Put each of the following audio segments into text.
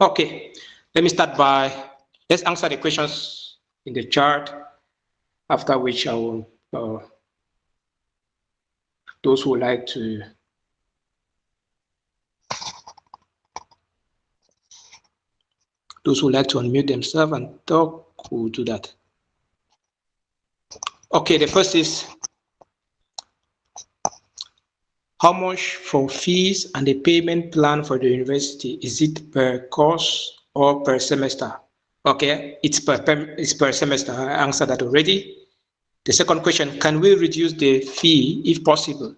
Okay, let me start by, let's answer the questions in the chart, after which I will, those who like to unmute themselves and talk will do that. Okay, the first is, how much for fees and the payment plan for the university? Is it per course or per semester? Okay, it's per semester. I answered that already. The second question, can we reduce the fee if possible?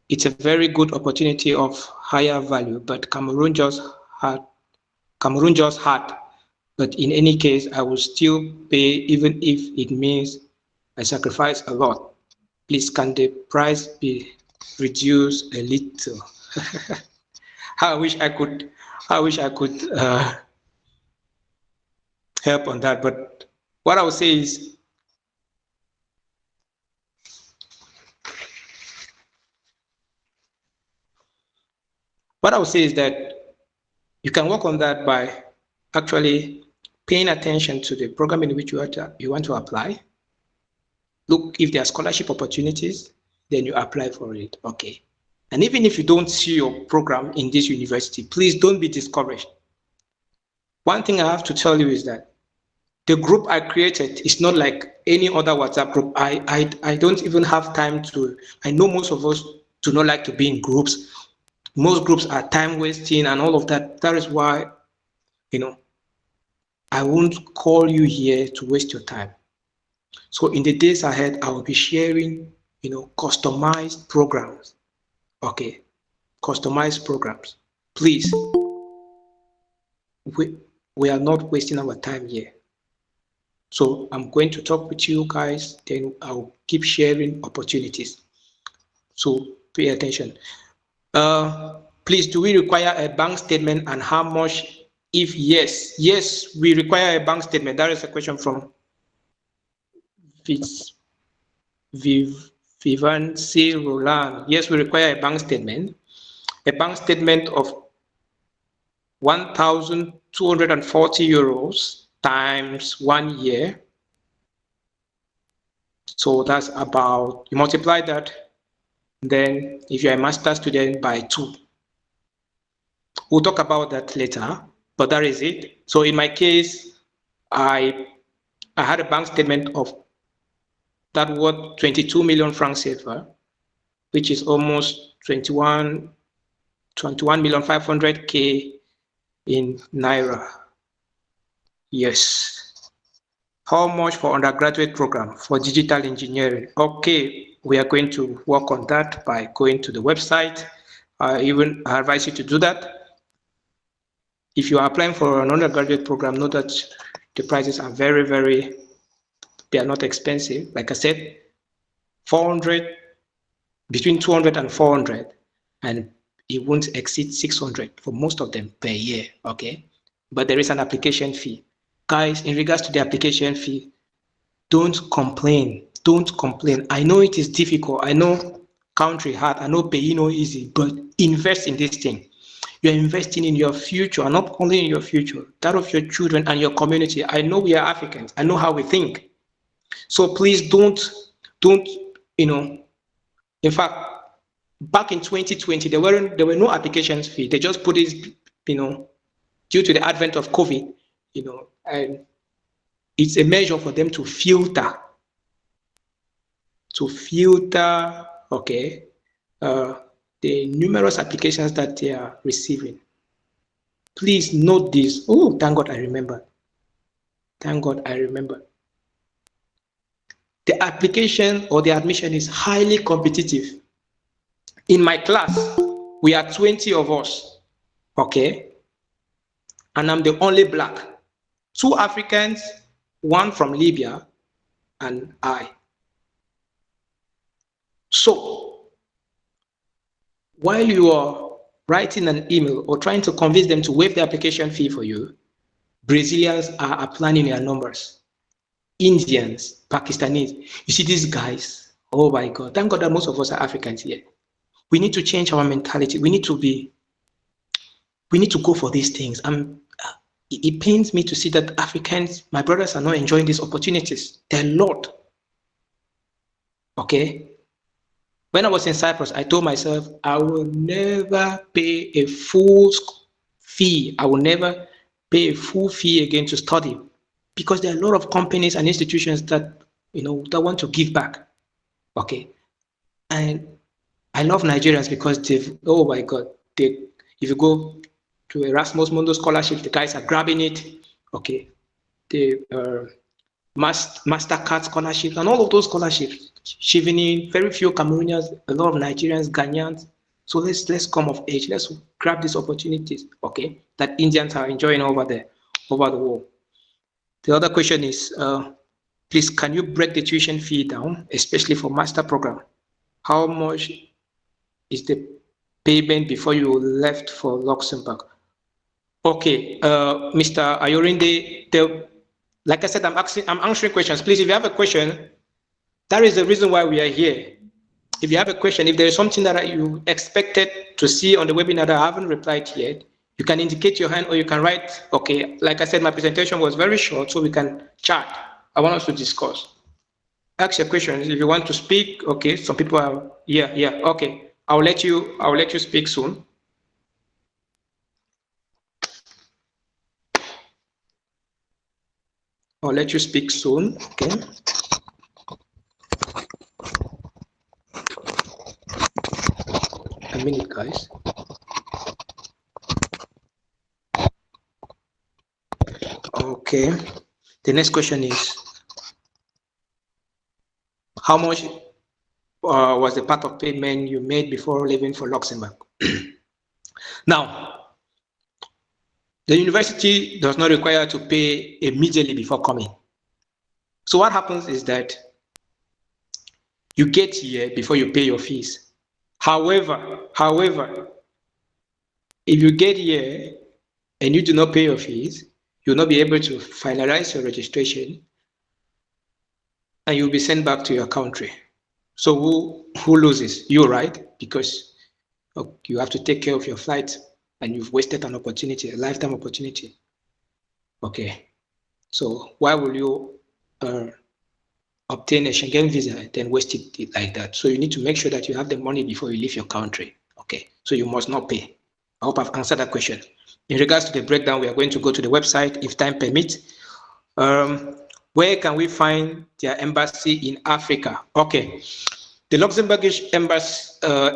It's a very good opportunity of higher value, but Cameroon just had. But in any case, I will still pay even if it means I sacrifice a lot. Please, can the price be reduced a little? I wish I could help on that, but what I would say is, that you can work on that by actually paying attention to the program in which you want to apply. Look, if there are scholarship opportunities, then you apply for it. Okay. And even if you don't see your program in this university, please don't be discouraged. One thing I have to tell you is that the group I created is not like any other WhatsApp group. I don't even have time to, I know most of us do not like to be in groups. Most groups are time wasting and all of that. That is why, I won't call you here to waste your time. So in the days ahead, I will be sharing, customized programs. Okay, customized programs. Please, we are not wasting our time here. So I'm going to talk with you guys, then I'll keep sharing opportunities. So pay attention. Please, do we require a bank statement and how much? If yes, we require a bank statement. That is a question from Vivancy Roland. Yes, we require a bank statement. A bank statement of 1,240 euros times 1 year. So that's about, you multiply that, then if you're a master's student, by 2. We'll talk about that later, but that is it. So in my case, I had a bank statement of that worth 22 million francs CFA, which is almost 21,500,000 in Naira. Yes. How much for undergraduate program for digital engineering? Okay, we are going to work on that by going to the website. I advise you to do that. If you are applying for an undergraduate program, know that the prices are they are not expensive. Like I said, 400, between 200 and 400, and it won't exceed 600 for most of them per year, okay? But there is an application fee. Guys, in regards to the application fee, don't complain. I know it is difficult. I know country hard. I know paying no easy, but invest in this thing. You're investing in your future, and not only in your future, that of your children and your community. I know we are Africans. I know how we think. So please don't, in fact, back in 2020, there were no applications fee. They just put it, due to the advent of COVID, and it's a measure for them to filter, okay, the numerous applications that they are receiving. Please note this. Oh, thank God I remember. The application or the admission is highly competitive. In my class, we are 20 of us, okay? And I'm the only black. 2 Africans, 1 from Libya, and I. So, while you are writing an email or trying to convince them to waive the application fee for you, Brazilians are applying their numbers. Indians, Pakistanis. You see these guys, oh my God, thank God that most of us are Africans here. We need to change our mentality. We need to go for these things. it pains me to see that Africans, my brothers, are not enjoying these opportunities. There are a lot. Okay. When I was in Cyprus, I told myself I will never pay a full fee. I will never pay a full fee again to study, because there are a lot of companies and institutions that that want to give back. Okay. And I love Nigerians because oh my God, if you go to Erasmus Mundus scholarship, the guys are grabbing it. Okay. The MasterCard scholarships and all of those scholarships, Chevening, very few Cameroonians, a lot of Nigerians, Ghanaians. So let's come of age. Let's grab these opportunities, okay, that Indians are enjoying over there, over the world. The other question is, please, can you break the tuition fee down, especially for master program? How much is the payment before you left for Luxembourg? Okay, Mr. Ayorinde, like I said, I'm answering questions. Please, if you have a question, that is the reason why we are here. If you have a question, if there is something that you expected to see on the webinar that I haven't replied yet, you can indicate your hand or you can write. Okay, like I said, my presentation was very short, so we can chat. I want us to discuss. Ask your questions if you want to speak. Okay, some people are yeah. Okay, I'll let you speak soon. I'll let you speak soon. Okay. A minute, guys. Okay. The next question is, how much was the part of payment you made before leaving for Luxembourg? Now, the university does not require to pay immediately before coming. So what happens is that you get here before you pay your fees. However, if you get here and you do not pay your fees, you'll not be able to finalize your registration and you'll be sent back to your country. So who loses? You, right? Because you have to take care of your flight and you've wasted an opportunity, a lifetime opportunity. Okay. So why will you obtain a Schengen visa and then waste it like that? So you need to make sure that you have the money before you leave your country. Okay. So you must not pay. I hope I've answered that question. In regards to the breakdown, we are going to go to the website if time permits. Where can we find their embassy in Africa? Okay. The Luxembourgish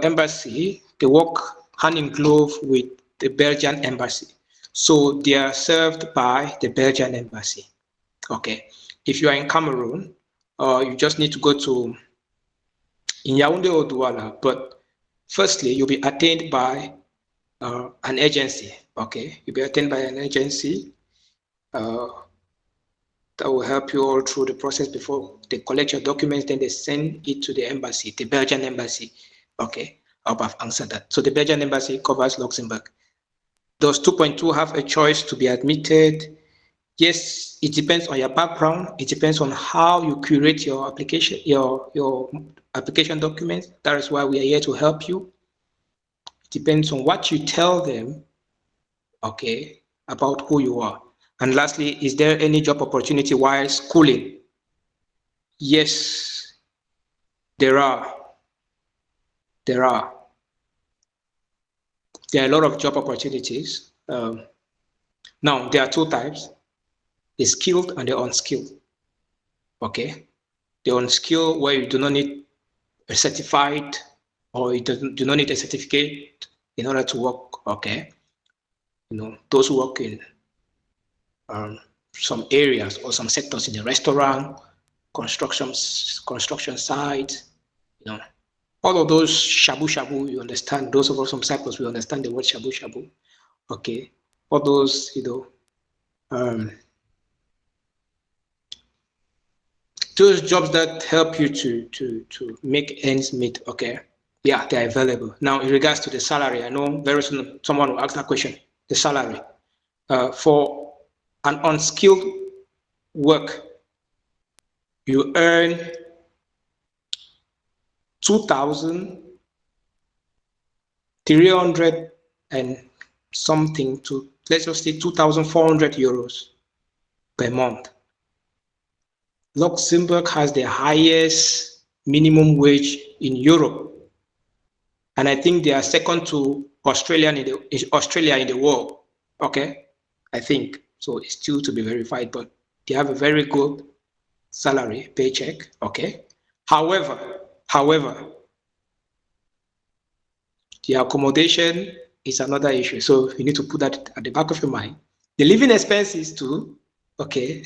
embassy, they work hand in glove with the Belgian embassy. So they are served by the Belgian embassy. Okay. If you are in Cameroon, you just need to go to in Yaoundé or Douala, but firstly, you'll be attained by an agency. Okay. You'll be attained by an agency that will help you all through the process before they collect your documents, then they send it to the embassy, the Belgian embassy. Okay. I hope I've answered that. So the Belgian embassy covers Luxembourg. Does 2.2 have a choice to be admitted? Yes, it depends on your background. It depends on how you curate your application, your application documents. That is why we are here to help you. It depends on what you tell them, okay, about who you are. And lastly, is there any job opportunity while schooling? Yes, there are. There are a lot of job opportunities. Now, there are two types, the skilled and the unskilled. Okay. The unskilled, where you do not need a certified or you do not need a certificate in order to work. Okay. Those who work in some areas or some sectors in the restaurant, construction sites, all of those shabu, you understand. Those of us from Cyprus, we understand the word shabu. Okay. All those, those jobs that help you to make ends meet. Okay. Yeah, they're available. Now, in regards to the salary, I know very soon someone will ask that question. The salary for an unskilled work, you earn 2,300 and something to let's just say 2,400 euros per month. Luxembourg has the highest minimum wage in Europe. And I think they are second to Australia in the world. Okay, I think. So it's still to be verified, but they have a very good salary, paycheck. Okay. However, the accommodation is another issue. So you need to put that at the back of your mind. The living expenses too, okay,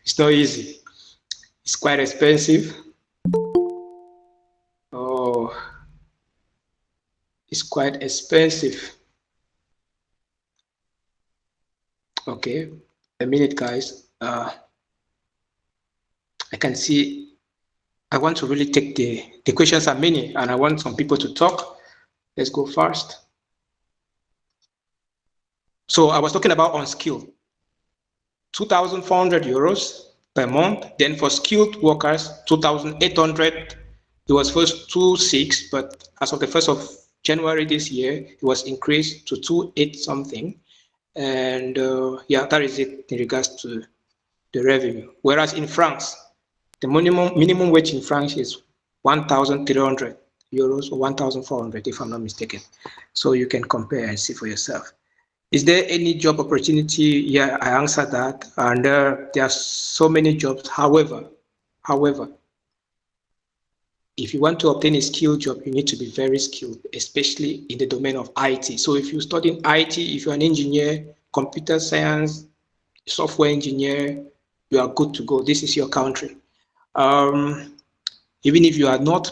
it's not easy. It's quite expensive. Oh, it's quite expensive. Okay, a minute, guys. I can see, I want to really take the questions are many, and I want some people to talk. Let's go first. So I was talking about unskilled, 2,400 euros per month. Then for skilled workers, 2,800. It was first 2,600, but as of the 1st of January this year, it was increased to 2,800 something. And yeah, that is it in regards to the revenue. Whereas in France, the minimum wage in France is 1,300 euros or 1,400, if I'm not mistaken. So you can compare and see for yourself. Is there any job opportunity? Yeah, I answered that. And there are so many jobs. However, if you want to obtain a skilled job, you need to be very skilled, especially in the domain of IT. So if you study IT, if you're an engineer, computer science, software engineer, you are good to go. This is your country. Even if you are not,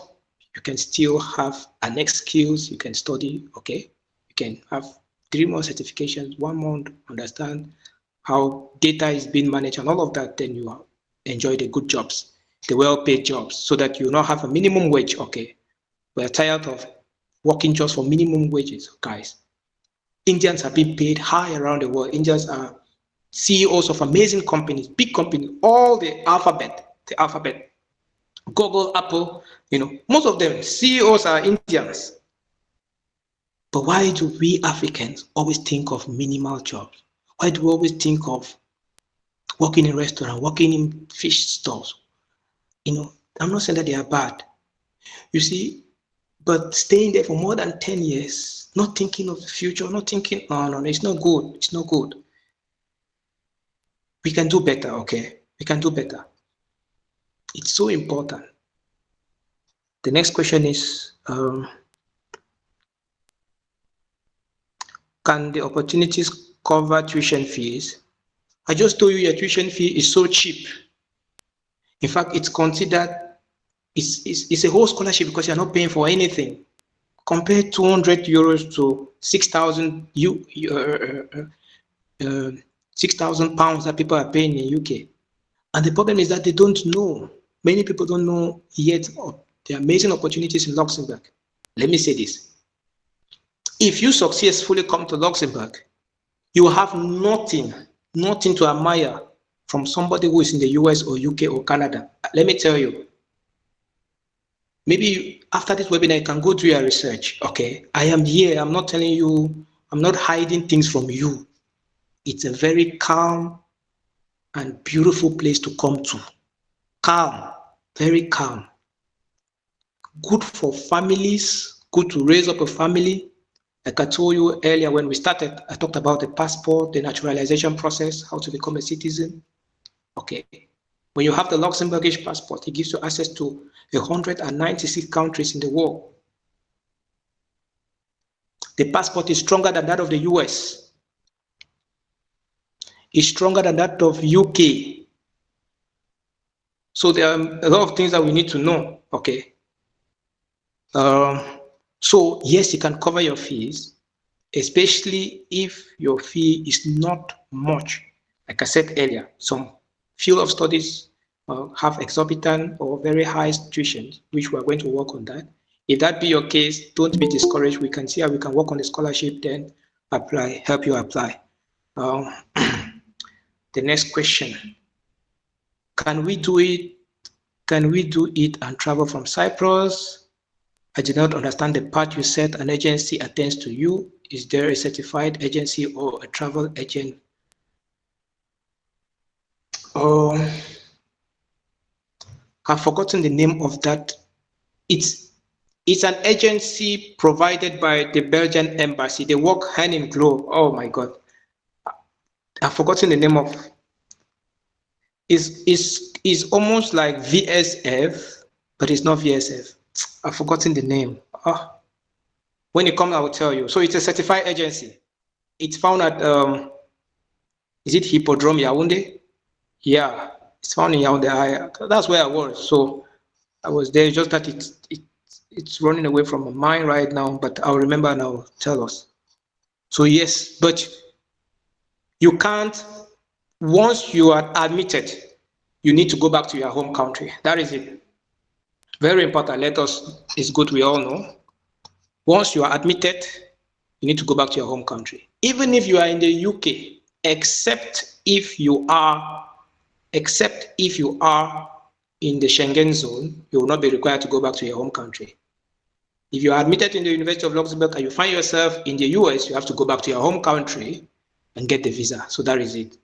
you can still have an next skills. You can study, okay? You can have 3 more certifications, 1 month, understand how data is being managed and all of that, then you enjoy the good jobs, the well-paid jobs, so that you not have a minimum wage, okay? We're tired of working just for minimum wages, guys. Indians are being paid high around the world. Indians are CEOs of amazing companies, big companies, all the alphabet, Google, Apple, you know, most of them, CEOs are Indians. But why do we Africans always think of minimal jobs? Why do we always think of working in a restaurant, working in fish stores? You know, I'm not saying that they are bad. You see, but staying there for more than 10 years, not thinking of the future, not thinking, no, it's not good. It's not good. We can do better, okay? We can do better. It's so important. The next question is, can the opportunities cover tuition fees? I just told you your tuition fee is so cheap. In fact, it's considered, it's a whole scholarship because you're not paying for anything. Compare 200 euros to 6,000 6,000 pounds that people are paying in UK. And the problem is that they don't know. Many people don't know yet of the amazing opportunities in Luxembourg. Let me say this. If you successfully come to Luxembourg, you will have nothing to admire from somebody who is in the US or UK or Canada. Let me tell you, maybe after this webinar, you can go do your research, okay? I am here, I'm not telling you, I'm not hiding things from you. It's a very calm and beautiful place to come to. Calm, very calm. Good for families, good to raise up a family. Like I told you earlier when we started, I talked about the passport, the naturalization process, how to become a citizen. Okay. When you have the Luxembourgish passport, it gives you access to 196 countries in the world. The passport is stronger than that of the US. It's stronger than that of UK. So there are a lot of things that we need to know, okay? So yes, you can cover your fees, especially if your fee is not much. Like I said earlier, some field of studies have exorbitant or very high tuition, which we are going to work on that. If that be your case, don't be discouraged. We can see how we can work on the scholarship, then apply, help you apply. The next question, can we do it? Can we do it and travel from Cyprus? I did not understand the part you said an agency attends to you. is there a certified agency or a travel agent? Oh, I've forgotten the name of that. It's an agency provided by the Belgian embassy. They work hand in glove. Oh my God. I've forgotten the name of. Is almost like VSF, but it's not VSF. I've forgotten the name. When it comes, I will tell you. So it's a certified agency. It's found at is it Hippodrome Yaoundé? Yeah, it's found in Yaoundé. That's where I was. So I was there. Just that it's running away from my mind right now, but I'll remember and I'll tell us. So yes, but you can't. Once you are admitted, you need to go back to your home country. That is it. Very important. It's good we all know. Once you are admitted, you need to go back to your home country. Even if you are in the UK, except if you are in the Schengen zone, you will not be required to go back to your home country. If you are admitted in the University of Luxembourg and you find yourself in the US, you have to go back to your home country and get the visa. So that is it.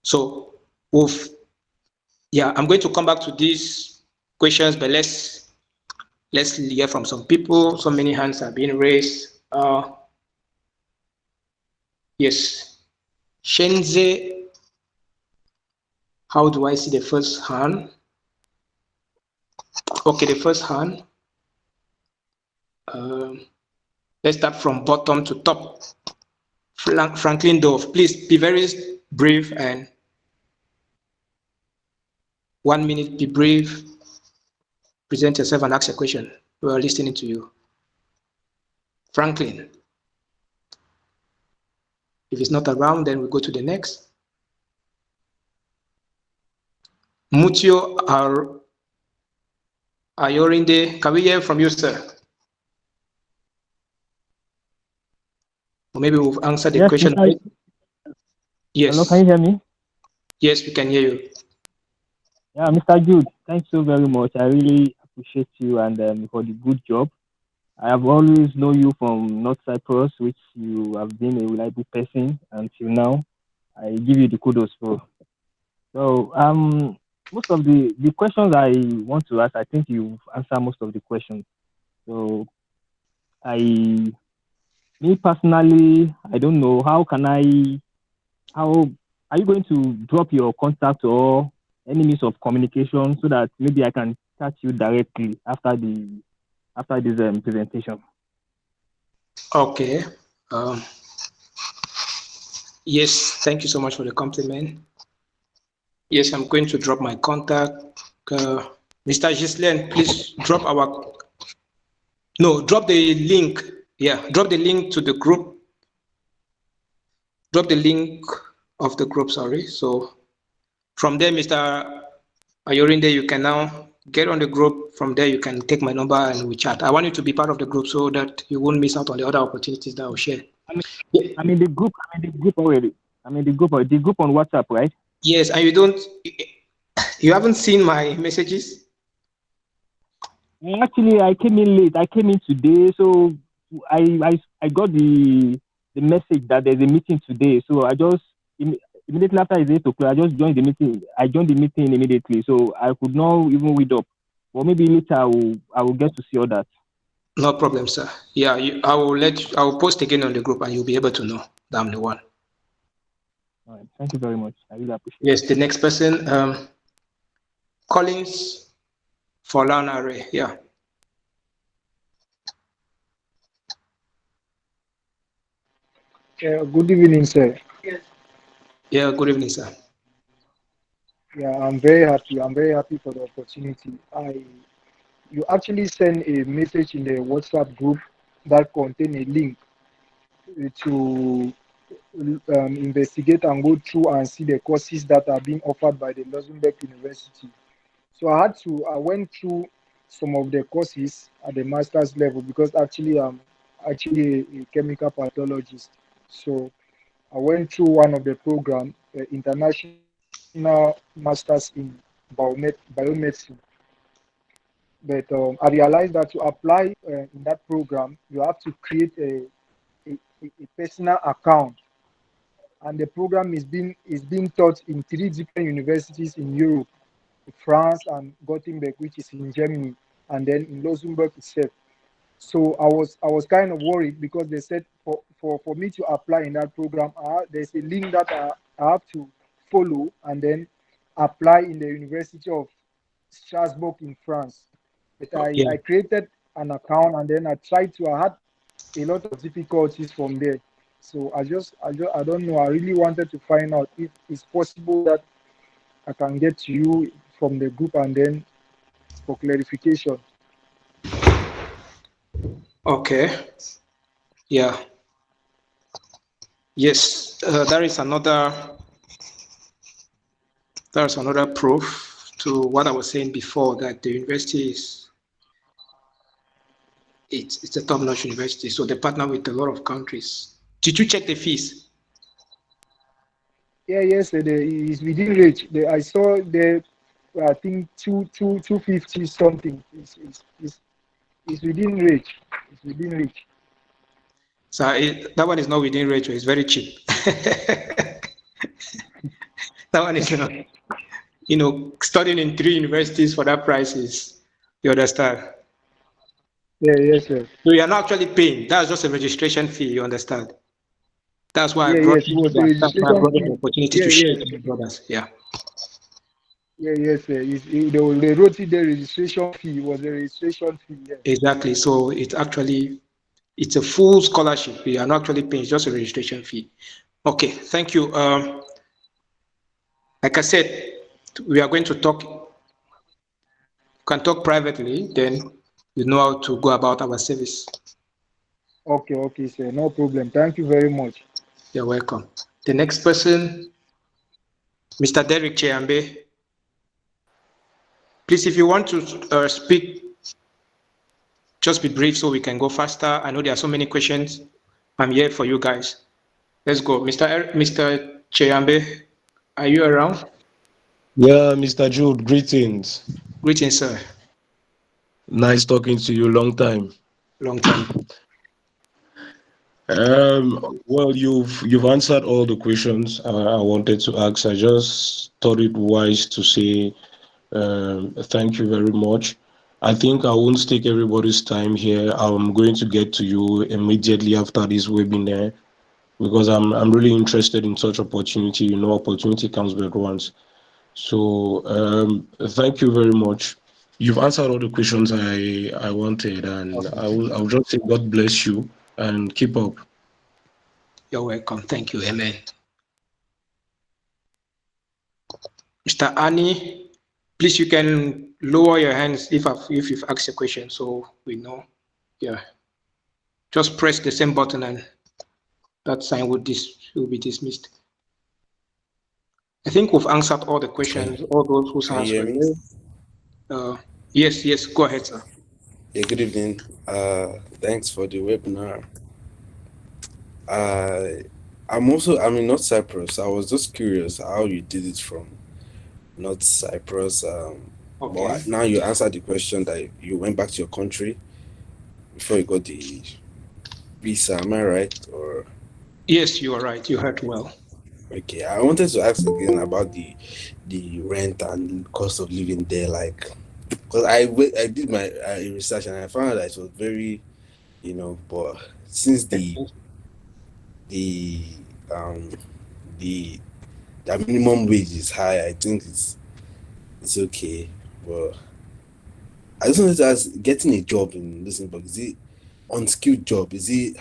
So I'm going to come back to these questions, but let's hear from some people. So many hands are being raised. Yes, Shenze. How do I see the first hand? Okay, the first hand. Let's start from bottom to top. Franklin Dove, please be very brief and 1 minute, be brief. Present yourself and ask a question. We are listening to you. Franklin. If it's not around, then we go to the next. Mutio Ayorinde, can we hear from you, sir? Or maybe we've answered the question. Yes. Hello, can you hear me? Yes, we can hear you. Yeah, Mr. Jude, thanks so very much. I really appreciate you and for the good job. I have always known you from North Cyprus, which you have been a reliable person until now. I give you the kudos for. So most of the questions I want to ask, I think you've answered most of the questions. So me personally, I don't know how are you going to drop your contact or any means of communication so that maybe I can catch you directly after this presentation? Okay. Yes, thank you so much for the compliment. Yes, I'm going to drop my contact. Mr. Ghislaine, please drop the link. Yeah, drop the link to the group. Drop the link of the group, sorry. So from there, Mr. Ayorinde, you can now get on the group. From there, you can take my number and we chat. I want you to be part of the group so that you won't miss out on the other opportunities that I'll share. I'm in the group already. The group on WhatsApp, right? Yes, and you haven't seen my messages? Actually, I came in late. I came in today, so I got the message that there's a meeting today. So I just immediately after it's 8 o'clock, I just joined the meeting. I joined the meeting immediately, so I could not even read up. But maybe later I will get to see all that. No problem, sir. Yeah, I will post again on the group, and you'll be able to know that I'm the one. All right. Thank you very much. I really appreciate it. Yes, the next person, Collins Folanare. Yeah. Good evening, sir. Yeah, good evening, sir. Yeah, I'm very happy. I'm very happy for the opportunity. You actually sent a message in the WhatsApp group that contained a link to investigate and go through and see the courses that are being offered by the Luxembourg University. So I went through some of the courses at the master's level because actually I'm actually a chemical pathologist. So I went through one of the program, international masters in biomedicine. But I realized that to apply in that program, you have to create a personal account, and the program is being taught in 3 different universities in Europe, France and Gothenburg, which is in Germany, and then in Luxembourg itself. So I was kind of worried because they said for me to apply in that program, there's a link that I have to follow and then apply in the University of Strasbourg in France. But Yeah. I created an account and then I had a lot of difficulties from there. So I don't know. I really wanted to find out if it's possible that I can get to you from the group and then for clarification. Okay. Yeah. Yes. There's another proof to what I was saying before, that the university it's a top-notch university. So they partner with a lot of countries. Did you check the fees? Yeah, yes, it's within reach. I saw the, I think 250 something. It's within reach. It's within reach. So that one is not within range. It's very cheap. That one is not. Studying in 3 universities for that price is, you understand? Yeah, yes, sir. So you're not actually paying. That's just a registration fee, you understand? That's why I Yeah, brought yes, it was a that's why I registration brought the fee. opportunity Yeah, to share yes, it with my brothers. Yeah. yeah, yes, sir. They wrote it the registration fee. It was a registration fee. Yeah. Exactly. So it's a full scholarship. We are not actually paying, it's just a registration fee. Okay, thank you. Like I said, we are going to talk, can talk privately, then you know how to go about our service. Okay, okay, sir. No problem. Thank you very much. You're welcome. The next person, Mr. Derek Cheambe. Please, if you want to speak, just be brief so we can go faster. I know there are so many questions. I'm here for you guys. Let's go. Mr. Cheambe, are you around? Yeah, Mr. Jude, greetings. Greetings, sir. Nice talking to you. Long time. Long time. Well, you've answered all the questions I wanted to ask. I just thought it wise to say thank you very much. I think I won't take everybody's time here. I'm going to get to you immediately after this webinar because I'm really interested in such opportunity. Opportunity comes but once. So thank you very much. You've answered all the questions I wanted, and Okay. I'll just say God bless you and keep up. You're welcome. Thank you. Amen. Mr. Annie, please, you can lower your hands if you've asked a question so we know. Yeah. Just press the same button and that sign will be dismissed. I think we've answered all the questions, all those whose Can hands you were hear me? raised. Yes, go ahead, sir. Yeah, good evening. Thanks for the webinar. I'm in North Cyprus. I was just curious how you did it from North Cyprus. Okay. But now you answered the question that you went back to your country before you got the visa. Am I right? Or Yes, you are right. You heard well. okay, I wanted to ask again about the rent and cost of living there, like because I did my research and I found out that it was very, but since the um the minimum wage is high, I think it's okay. But I just wanted to ask, getting a job in Luxembourg, is it unskilled job? Is it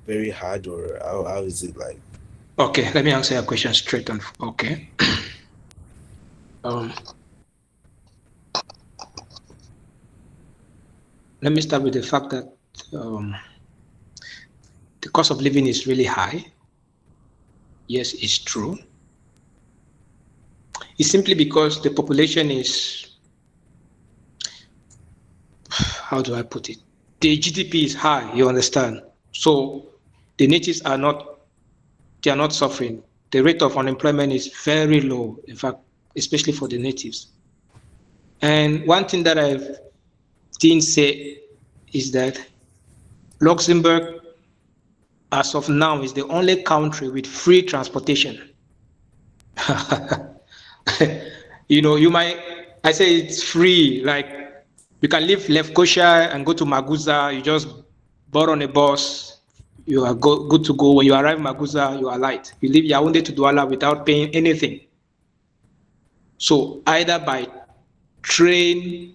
very hard, or how is it like? Okay, let me answer your question straight on. Okay. Let me start with the fact that the cost of living is really high. Yes, it's true. It's simply because the population is, how do I put it? The GDP is high, you understand? So the natives are not suffering. The rate of unemployment is very low, in fact, especially for the natives. And one thing that I've seen say is that Luxembourg as of now, is the only country with free transportation. I say it's free. Like, you can leave Lefkosia and go to Maguza. You just board on a bus. You are good to go. When you arrive Maguza, you are light. You leave Yaoundé to Douala without paying anything. So either by train,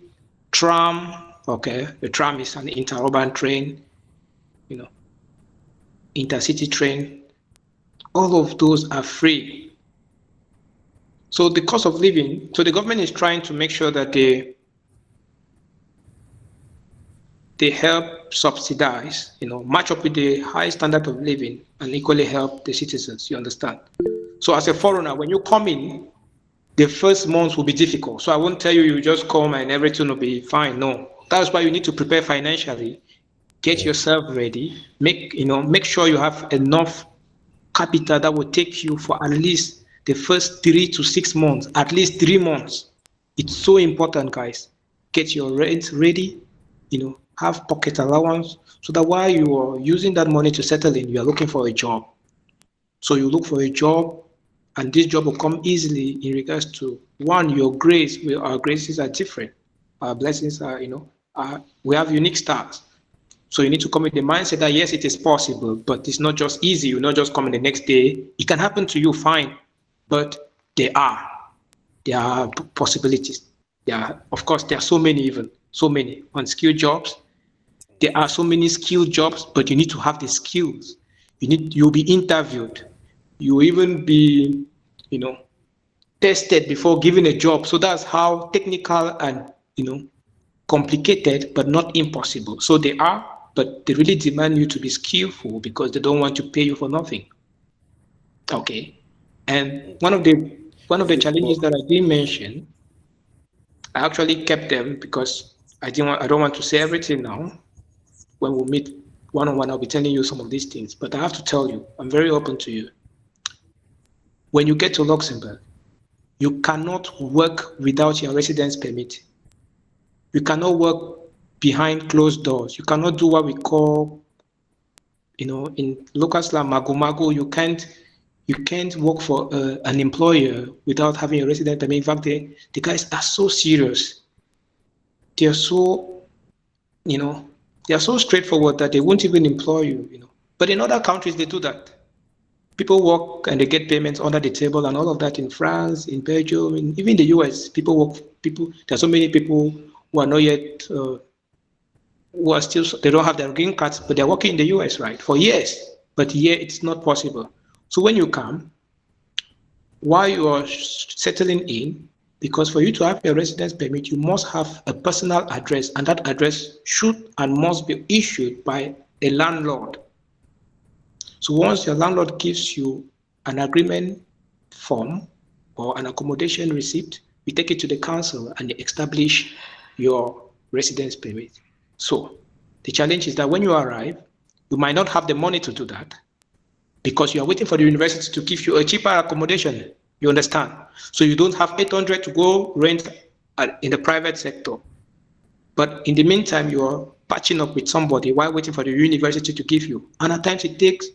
tram, okay, the tram is an interurban train, intercity train, all of those are free. So the cost of living, so the government is trying to make sure that they help subsidize, match up with the high standard of living and equally help the citizens, you understand? So as a foreigner, when you come in, the first months will be difficult. So I won't tell you, you just come and everything will be fine. No, that's why you need to prepare financially, get yourself ready, make sure you have enough capital that will take you for at least the first 3 to 6 months, at least 3 months. It's so important, guys. Get your rent ready, have pocket allowance, so that while you are using that money to settle in, you are looking for a job. So you look for a job, and this job will come easily in regards to, one, your grace. Our graces are different. Our blessings are, we have unique stars. So you need to come with the mindset that, yes, it is possible, but it's not just easy. You're not just coming the next day. It can happen to you, fine, but there are possibilities. Of course, there are so many unskilled jobs. There are so many skilled jobs, but you need to have the skills. You'll be interviewed. You'll even be, tested before giving a job. So that's how technical and, complicated, but not impossible. So they are, but they really demand you to be skillful because they don't want to pay you for nothing. Okay. And one of the challenges that I did mention, I actually kept them because I don't want to say everything now. When we meet one-on-one, I'll be telling you some of these things, but I have to tell you, I'm very open to you. When you get to Luxembourg, you cannot work without your residence permit. You cannot work behind closed doors. You cannot do what we call, in local slang, mago. You can't work for an employer without having a residence permit. In fact, the guys are so serious. They're so, they are so straightforward that they won't even employ you, But in other countries, they do that. People work and they get payments under the table and all of that in France, in Belgium, even the US. There are so many people who are not yet, who are still, they don't have their green cards, but they're working in the US, right, for years. But here it's not possible. So when you come, while you are settling in, because for you to have a residence permit, you must have a personal address, and that address should and must be issued by a landlord. So once your landlord gives you an agreement form or an accommodation receipt, you take it to the council and they establish your residence permit. So the challenge is that when you arrive, you might not have the money to do that because you are waiting for the university to give you a cheaper accommodation. You understand? So you don't have 800 to go rent in the private sector. But in the meantime, you are patching up with somebody while waiting for the university to give you. And at times it takes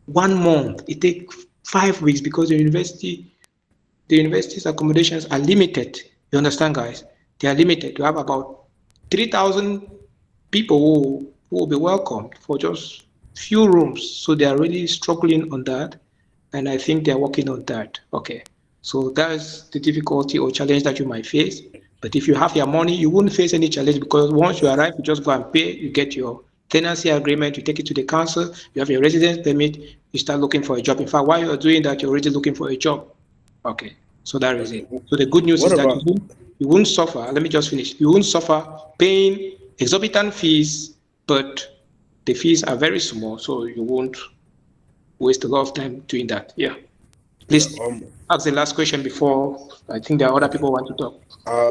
1 month, it takes 5 weeks because the university's accommodations are limited. You understand, guys? They are limited. You have about 3,000 people who will be welcomed for just few rooms. So they are really struggling on that. And I think they're working on that. Okay. So that's the difficulty or challenge that you might face. But if you have your money, you wouldn't face any challenge because once you arrive, you just go and pay, you get your tenancy agreement, you take it to the council, you have your residence permit, you start looking for a job. In fact, while you're doing that, you're already looking for a job. Okay. So that is it. So the good news is that you won't suffer. Let me just finish. You won't suffer paying exorbitant fees, but the fees are very small, so you won't waste a lot of time doing that. Yeah. Please ask the last question before I think there are other people who want to talk.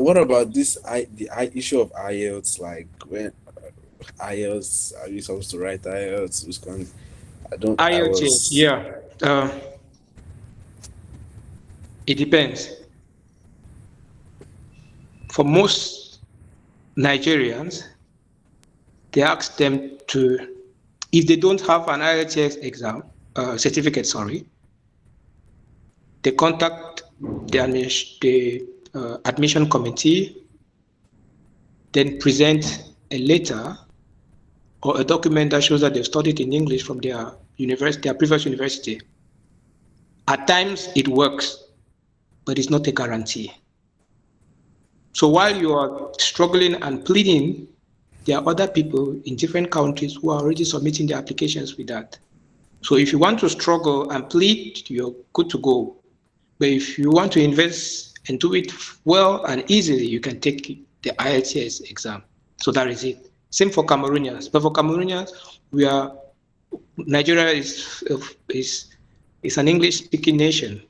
What about the issue of IELTS? Like when IELTS, are you supposed to write IELTS? IELTS, yeah. It depends. For most Nigerians, they ask them to If they don't have an IELTS exam, certificate, sorry, they contact the admission committee, then present a letter or a document that shows that they've studied in English from their university, their previous university. At times it works, but it's not a guarantee. So while you are struggling and pleading, there are other people in different countries who are already submitting their applications with that. So if you want to struggle and plead, you're good to go. But if you want to invest and do it well and easily, you can take the IELTS exam. So that is it. Same for Cameroonians. But for Cameroonians, Nigeria is an English-speaking nation,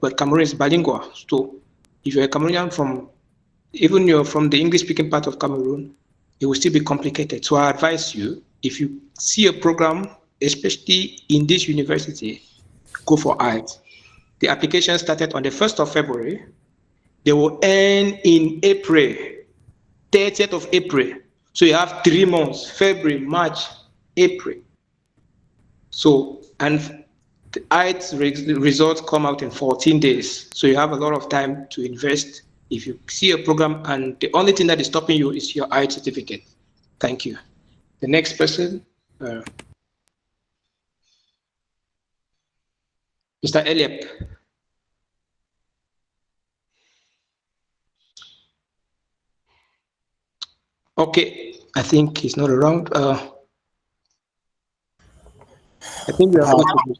but Cameroon is bilingual. So if you're a Cameroonian even you're from the English-speaking part of Cameroon, it will still be complicated. So I advise you, if you see a program, especially in this university, go for IELTS. The application started on the 1st of February. They will end in April, 30th of April. So you have 3 months, February, March, April. So, and the IELTS results come out in 14 days. So you have a lot of time to invest if you see a program and the only thing that is stopping you is your IELTS certificate. Thank you. The next person, Mr. Eliep. Okay, I think he's not around. I think we are going to.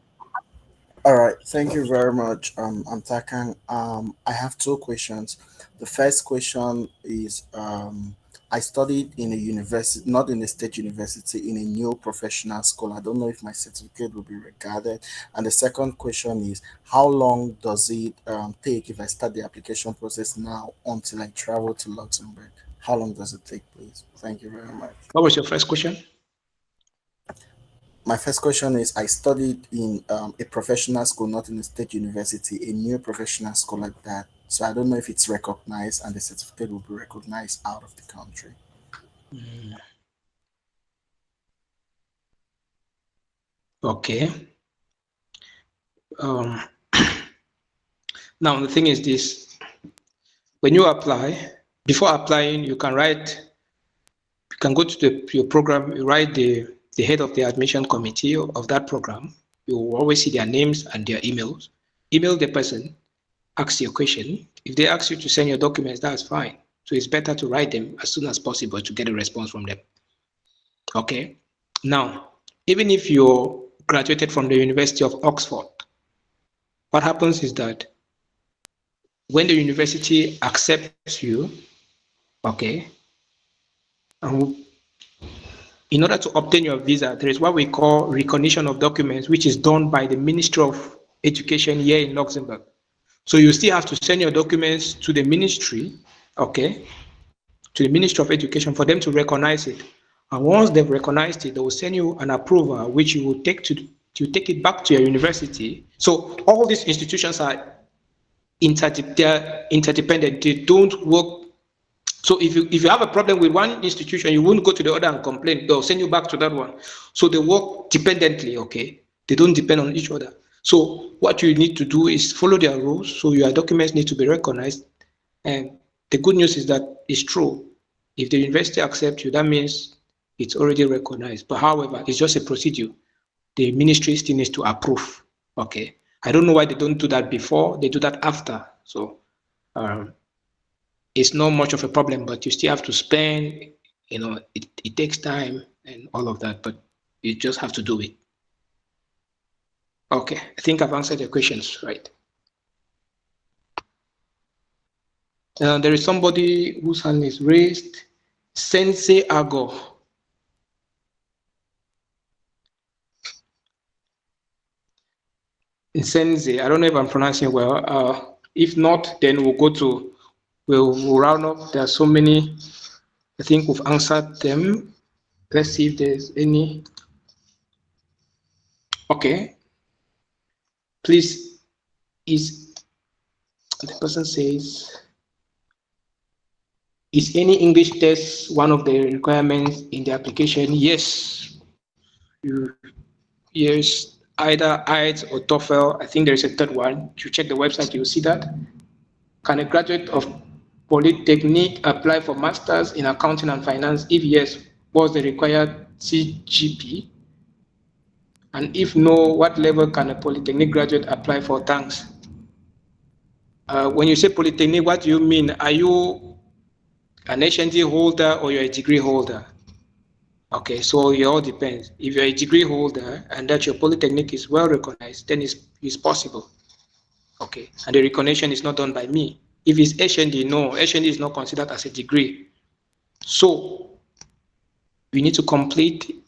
All right, thank you very much. I'm Takan. I have 2 questions. The first question is I studied in a university, not in a state university, in a new professional school. I don't know if my certificate will be regarded. And the second question is, how long does it take if I start the application process now until I travel to Luxembourg? How long does it take, please? Thank you very much. What was your first question? My first question is, I studied in a professional school, not in a state university, a new professional school like that. So I don't know if it's recognized and the certificate will be recognized out of the country. Okay. Now, the thing is this. When you apply, before applying, you can go to your program, you write the head of the admission committee of that program. You will always see their names and their emails. Email the person, ask your question. If they ask you to send your documents, that's fine. So it's better to write them as soon as possible to get a response from them. Okay. Now, even if you're graduated from the University of Oxford, what happens is that when the university accepts you, okay, in order to obtain your visa, there is what we call recognition of documents, which is done by the Ministry of Education here in Luxembourg. So you still have to send your documents to the ministry, okay, to the Ministry of Education for them to recognize it. And once they've recognized it, they will send you an approval, which you will take it back to your university. So all these institutions are interdependent. They don't work. So if you have a problem with one institution, you won't go to the other and complain. They'll send you back to that one. So they work dependently, okay? They don't depend on each other. So what you need to do is follow their rules. So your documents need to be recognized. And the good news is that it's true. If the university accepts you, that means it's already recognized. But however, it's just a procedure. The ministry still needs to approve, okay? I don't know why they don't do that before. They do that after. So it's not much of a problem, but you still have to spend, it takes time and all of that, but you just have to do it. Okay, I think I've answered your questions, right? There is somebody whose hand is raised. Sensei Ago. Sensei, I don't know if I'm pronouncing well. If not, then we'll round up. There are so many. I think we've answered them. Let's see if there's any. Okay. Please, the person says, is any English test one of the requirements in the application? Yes. Yes, either IELTS or TOEFL. I think there is a third one. You check the website, you'll see that. Can a graduate of Polytechnic apply for masters in accounting and finance? If yes, what's the required CGP? And if no, what level can a Polytechnic graduate apply for? Thanks. When you say Polytechnic, what do you mean? Are you an HND holder or you're a degree holder? Okay, so it all depends. If you're a degree holder and that your Polytechnic is well recognized, then it's possible. Okay, and the recognition is not done by me. If it's HND, no, HND is not considered as a degree. So you need to complete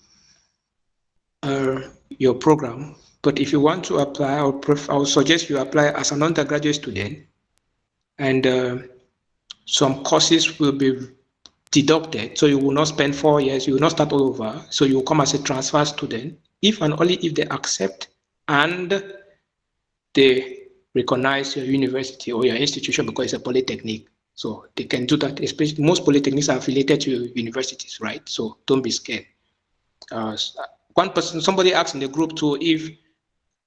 your program. But if you want to apply, I would suggest you apply as an undergraduate student, and some courses will be deducted. So you will not spend 4 years, you will not start all over. So you will come as a transfer student, if and only if they accept and they recognize your university or your institution because it's a polytechnic. So they can do that, especially most polytechnics are affiliated to universities, right? So don't be scared. One person, somebody asked in the group too if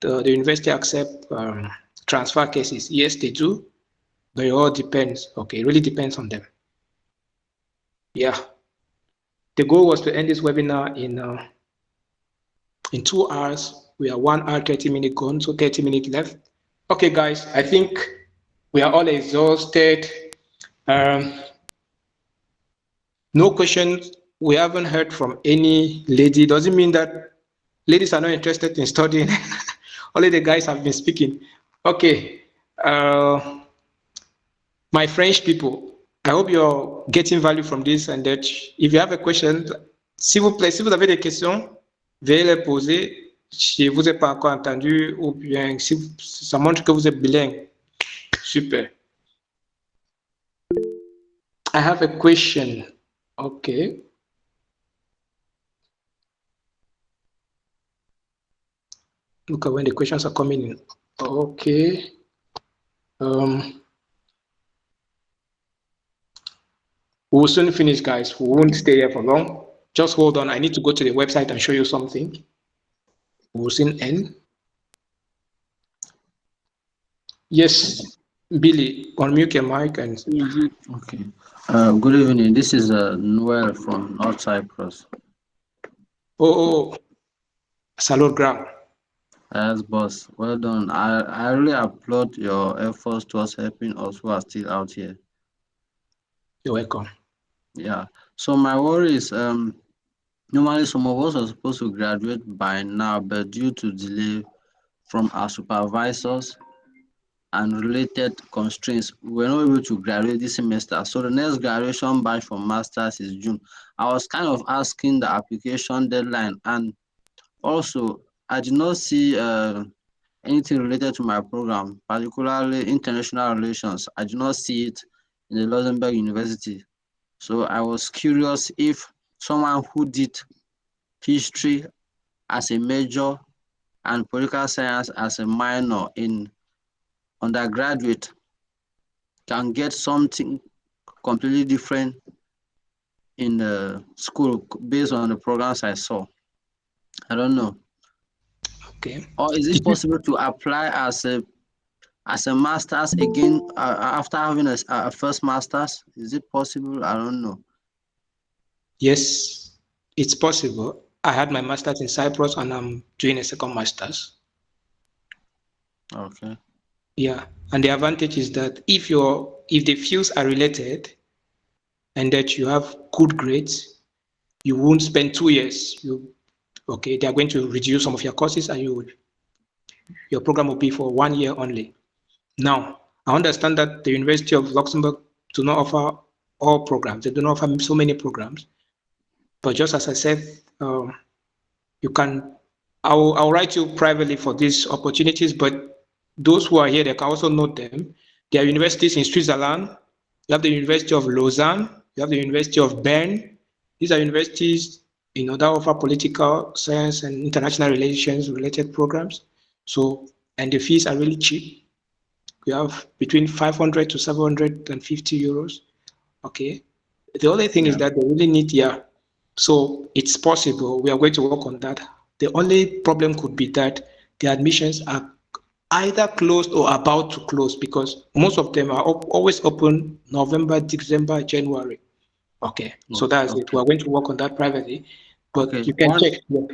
the university accept transfer cases. Yes, they do, but it all depends. Okay, it really depends on them. Yeah. The goal was to end this webinar in 2 hours. We are 1 hour, 30 minutes gone, so 30 minutes left. Okay, guys, I think we are all exhausted. No questions. We haven't heard from any lady. Doesn't mean that ladies are not interested in studying. Only the guys have been speaking. Okay. My French people, I hope you're getting value from this and that. If you have a question, s'il vous plaît, si vous avez des questions, veuillez les poser. Si je ne vous ai pas encore entendu, ou bien si ça montre que vous êtes bilingue. Super. I have a question. Okay. Look at when the questions are coming in. Okay. We'll soon finish, guys. We won't stay here for long. Just hold on. I need to go to the website and show you something. We'll soon end. Yes, Billy, unmute your mic and. Okay. Good evening. This is Noel from North Cyprus. Oh, Salud Gram. Yes, boss. Well done. I really applaud your efforts towards helping us who are still out here. You're welcome. Yeah. So my worry is normally some of us are supposed to graduate by now, but due to delay from our supervisors and related constraints, we're not able to graduate this semester. So the next graduation batch for masters is June. I was kind of asking the application deadline, and also I did not see anything related to my program, particularly international relations. I did not see it in the Luxembourg University. So I was curious if someone who did history as a major and political science as a minor in undergraduate can get something completely different in the school based on the programs I saw. I don't know. Okay. Or is it possible to apply as a master's again after having a first master's? Is it possible? I don't know. Yes, it's possible. I had my master's in Cyprus and I'm doing a second master's. Okay. Yeah, and the advantage is that if the fields are related and that you have good grades, you won't spend 2 years. They are going to reduce some of your courses and your program will be for 1 year only. Now, I understand that the University of Luxembourg do not offer all programs. They do not offer so many programs. But just as I said, I'll write you privately for these opportunities, but those who are here, they can also note them. There are universities in Switzerland. You have the University of Lausanne. You have the University of Bern. These are universities that offer political science and international relations related programs. So, and the fees are really cheap. We have between 500 to 750 euros. Okay. The only thing is that they really need, So it's possible. We are going to work on that. The only problem could be that the admissions are either closed or about to close, because most of them are always open November, December, January. Okay, so that's it. We're going to work on that privately, but Okay. you can check. Yeah.